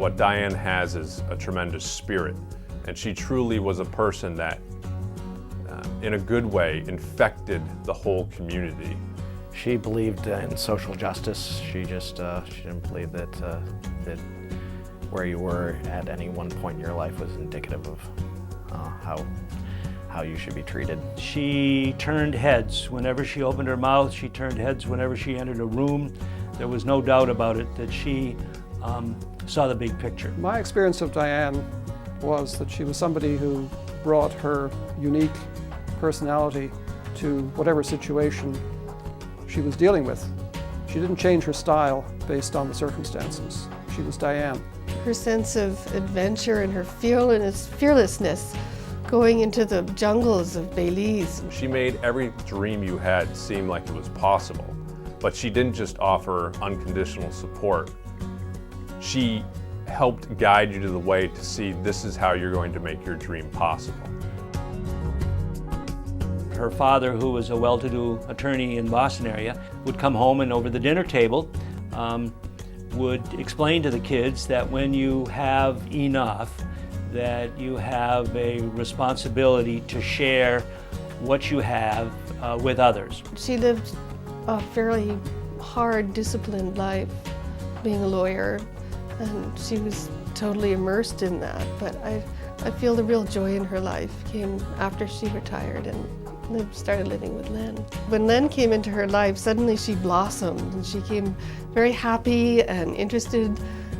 What Diane has is a tremendous spirit, and she truly was a person that, in a good way, infected the whole community. She believed in social justice. She didn't believe that where you were at any one point in your life was indicative of how you should be treated. She turned heads. Whenever she opened her mouth, she turned heads. Whenever she entered a room, there was no doubt about it that she saw the big picture. My experience of Diane was that she was somebody who brought her unique personality to whatever situation she was dealing with. She didn't change her style based on the circumstances. She was Diane. Her sense of adventure and her fearlessness going into the jungles of Belize. She made every dream you had seem like it was possible, but she didn't just offer unconditional support. She helped guide you to the way to see this is how you're going to make your dream possible. Her father, who was a well-to-do attorney in the Boston area, would come home and over the dinner table would explain to the kids that when you have enough, that you have a responsibility to share what you have with others. She lived a fairly hard, disciplined life, being a lawyer, and she was totally immersed in that. But I feel the real joy in her life came after she retired and started living with Len. When Len came into her life, suddenly she blossomed and she became very happy and interested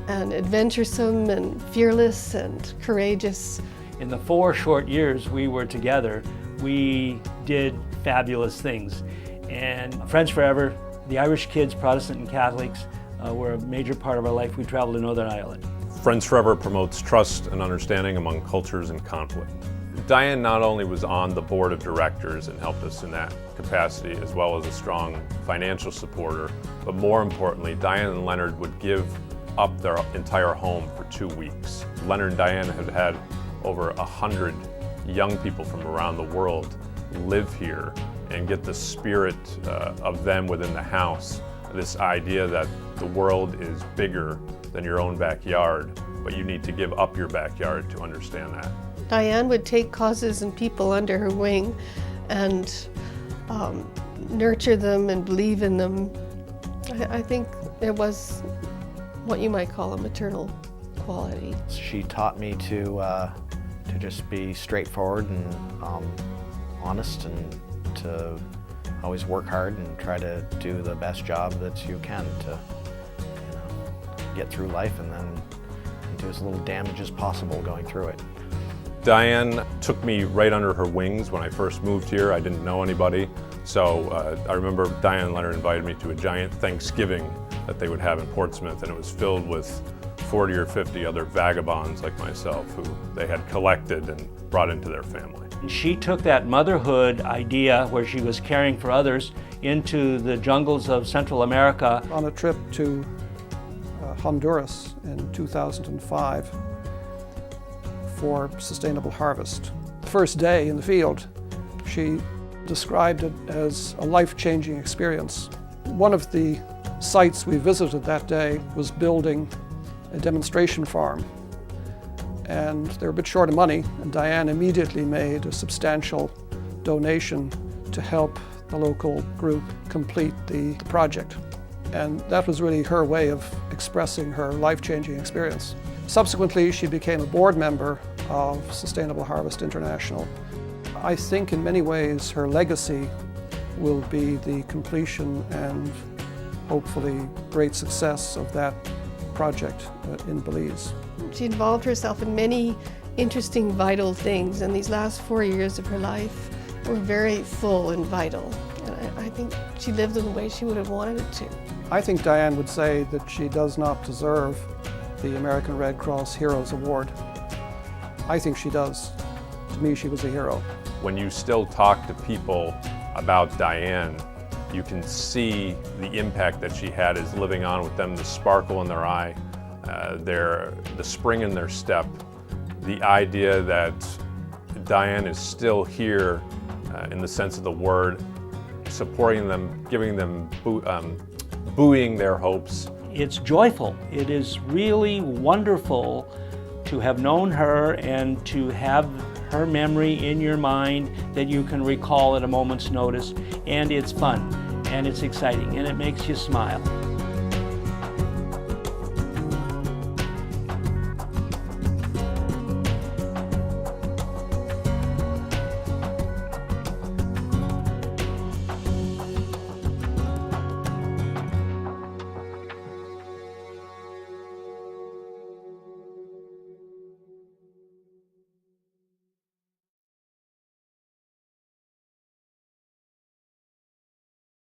and adventuresome and fearless and courageous. In the 4 short years we were together, we did fabulous things. And Friends Forever, the Irish kids, Protestant and Catholics, were a major part of our life. We traveled to Northern Ireland. Friends Forever promotes trust and understanding among cultures in conflict. Diane not only was on the board of directors and helped us in that capacity, as well as a strong financial supporter, but more importantly, Diane and Leonard would give up their entire home for 2 weeks. Leonard and Diane had over 100 young people from around the world live here and get the spirit of them within the house. This idea that the world is bigger than your own backyard, but you need to give up your backyard to understand that. Diane would take causes and people under her wing and nurture them and believe in them. I think it was what you might call a maternal quality. She taught me to just be straightforward and honest, and to always work hard and try to do the best job that you can to get through life, and then do as little damage as possible going through it. Diane took me right under her wings when I first moved here. I didn't know anybody, so I remember Diane and Leonard invited me to a giant Thanksgiving that they would have in Portsmouth, and it was filled with 40 or 50 other vagabonds like myself who they had collected and brought into their family. She took that motherhood idea, where she was caring for others, into the jungles of Central America. On a trip to Honduras in 2005 for Sustainable Harvest. The first day in the field, she described it as a life-changing experience. One of the sites we visited that day was building a demonstration farm, and they were a bit short of money, and Diane immediately made a substantial donation to help the local group complete the project. And that was really her way of expressing her life-changing experience. Subsequently, she became a board member of Sustainable Harvest International. I think in many ways her legacy will be the completion and hopefully great success of that project in Belize. She involved herself in many interesting, vital things, and these last 4 years of her life were very full and vital. And I think she lived in the way she would have wanted it to. I think Diane would say that she does not deserve the American Red Cross Heroes Award. I think she does. To me, she was a hero. When you still talk to people about Diane, you can see the impact that she had is living on with them, the sparkle in their eye, the spring in their step, the idea that Diane is still here in the sense of the word, supporting them, giving them, buoying their hopes, it's joyful. It is really wonderful to have known her and to have her memory in your mind that you can recall at a moment's notice. And it's fun, and it's exciting, and it makes you smile.